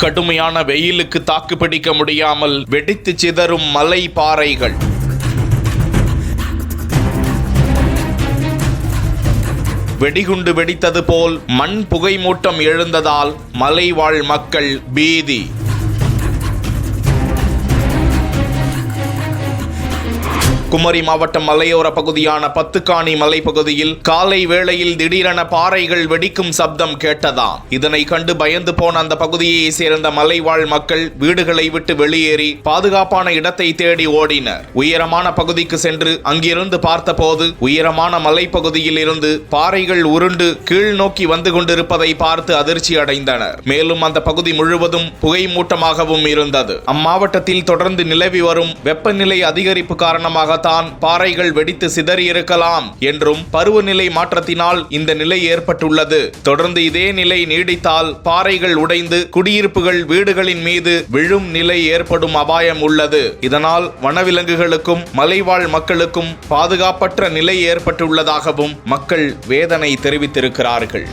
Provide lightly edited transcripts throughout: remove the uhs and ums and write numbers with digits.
கடுமையான வெயிலுக்கு தாக்குப்பிடிக்க முடியாமல் வெடித்து சிதறும் மலை பாறைகள். வெடிகுண்டு வெடித்தது போல் மண் புகை மூட்டம் எழுந்ததால் மலைவாழ் மக்கள் பீதி. குமரி மாவட்டம் மலையோர பகுதியான பத்துக்காணி மலைப்பகுதியில் காலை வேளையில் திடீரென பாறைகள் வெடிக்கும் சப்தம் கேட்டதாம். இதனை கண்டு பயந்து போன அந்த பகுதியை சேர்ந்த மலைவாழ் மக்கள் வீடுகளை விட்டு வெளியேறி பாதுகாப்பான இடத்தை தேடி ஓடினர். உயரமான பகுதிக்கு சென்று அங்கிருந்து பார்த்தபோது உயரமான மலைப்பகுதியில் இருந்து பாறைகள் உருண்டு கீழ் நோக்கி வந்து கொண்டிருப்பதை பார்த்து அதிர்ச்சி அடைந்தனர். மேலும் அந்த பகுதி முழுவதும் புகை மூட்டமாகவும் இருந்தது. அம்மாவட்டத்தில் தொடர்ந்து நிலவி வரும் வெப்பநிலை அதிகரிப்பு காரணமாக தான் பாறைகள் வெடித்து சிதறியிருக்கலாம் என்றும் பருவநிலை மாற்றத்தினால் இந்த நிலை ஏற்பட்டுள்ளது. தொடர்ந்து இதே நிலை நீடித்தால் பாறைகள் உடைந்து குடியிருப்புகள் வீடுகளின் மீது விழும் நிலை ஏற்படும் அபாயம் உள்ளது. இதனால் வனவிலங்குகளுக்கும் மலைவாழ் மக்களுக்கும் பாதுகாப்பற்ற நிலை ஏற்பட்டுள்ளதாகவும் மக்கள் வேதனை தெரிவித்திருக்கிறார்கள்.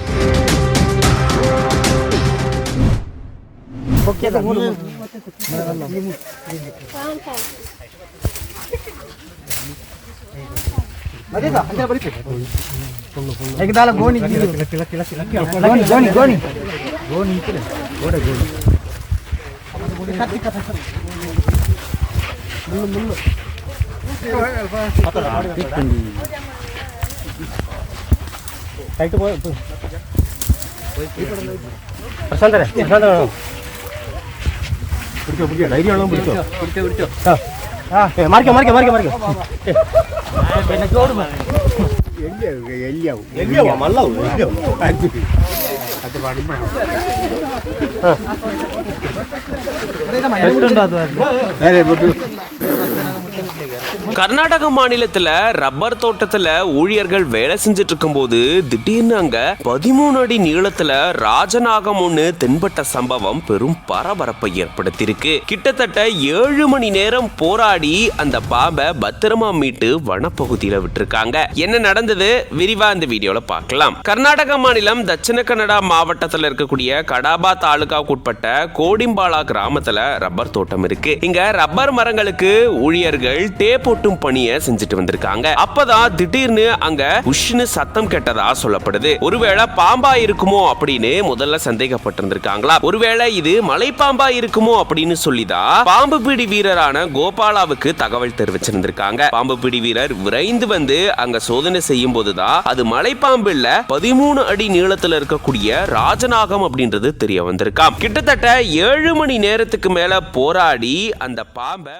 கர்நாடக மாநிலத்துல ரப்பர் தோட்டத்துல ஊழியர்கள் வேலை செஞ்சுட்டு இருக்கும் போது திடீர்னு அங்க 13 அடி நீளத்துல ராஜநாகம் ஒண்ணு தென்பட்ட சம்பவம் பெரும் பரபரப்பை ஏற்படுத்தியிருக்கு. கிட்டத்தட்ட 7 மணி நேரம் போராடி அந்த பாம்பை பத்திரமா மீட்டு வனப்பகுதியில விட்டுருக்காங்க. என்ன நடந்தது விரிவா இந்த வீடியோல பார்க்கலாம். கர்நாடக மாநிலம் தட்சிண கன்னடா மாவட்டத்துல இருக்கக்கூடிய கடாபா தாலுகாவுக்கு உட்பட்ட கோடிம்பாலா கிராமத்துல ரப்பர் தோட்டம் இருக்கு. இங்க ரப்பர் மரங்களுக்கு ஊழியர்கள் டேப் ஒட்டும் பணியை செஞ்சுட்டு வந்திருக்காங்க. அப்பதான் திடீர்னு அங்க உஷ்னு சத்தம் கேட்டதா சொல்லப்படுது. ஒருவேளை பாம்பா இருக்குமோ அப்படின்னு முதல்ல சந்தேகப்பட்டிருந்திருக்காங்களா. ஒருவேளை இது மலைப்பாம்பா இருக்குமோ அப்படின்னு சொல்லிதான் பாம்பு பிடி வீரரான கோபாலாவுக்கு தகவல் தெரிவிச்சிருந்திருக்காங்க. பாம்பு பிடி வீரர் விரைந்து வந்து அங்க சோதனை செய்யும் போதுதான் அது மலைப்பாம்பு இல்ல 13 அடி நீளத்துல இருக்கக்கூடிய ராஜநாகம் அப்படின்றது தெரிய வந்திருக்காம். கிட்டத்தட்ட 7 மணி நேரத்துக்கு மேல போராடி அந்த பாம்பை